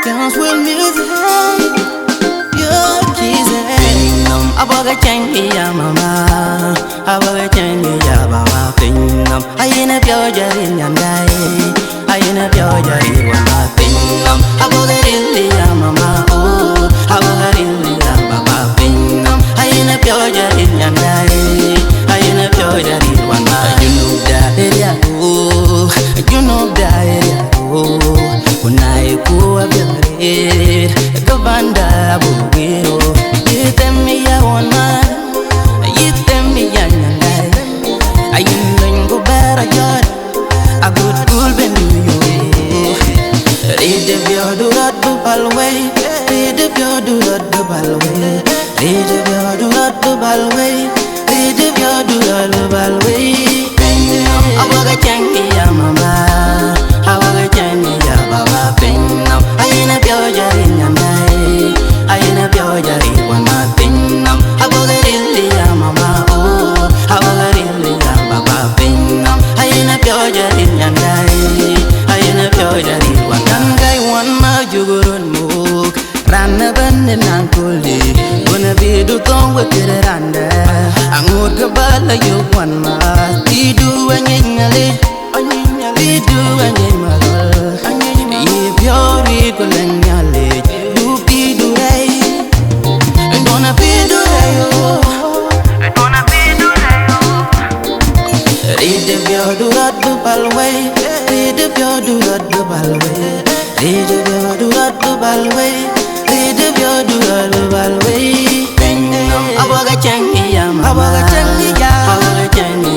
Dance with music, your keys and aboga changi ya mama, aboga changi ya baba pinam. Ayina pyoja inyandai, ayina pyoja irwana pinam. Aboga rilli ya mama, oh, aboga rilli ya baba pinam. Ayina pyoja inyandai, ayina pyoja irwana. You know that area, oh, you know that area, oh. Unai kuwa biarit, kabanda bugiro. Yitemi ya wana, yitemi ya nyandai. Ayinda ngo bera jod, a good cool benu yo. Ride biodu radu balway, ride biodu radu balway, ride biodu radu balway, ride biodu radu balway. Awaga changi ya mama, awaga changi ya baba pinam. Ayina pyoja inyandai, ayina pyoja irwana pinam. Awaga rilli ya mama, oh, awaga rilli ya baba pinam. Ayina pyoja inyandai, ayina pyoja irwana. Nangai wana jugurun muk, rana bande nankuli. Wana bidu tongwe kere randa, angur kebala yuk wana. Tidu anyingale, tidu anyimal. If you're equal and yale, you be do ray. And gonna be do ray, gonna be do ray. Read if you're do that do balway, read if you're do that do balway, read if you're do that do balway, read if you're do that do balway. Abaga changi ya mama, abaga changi ya, abaga changi.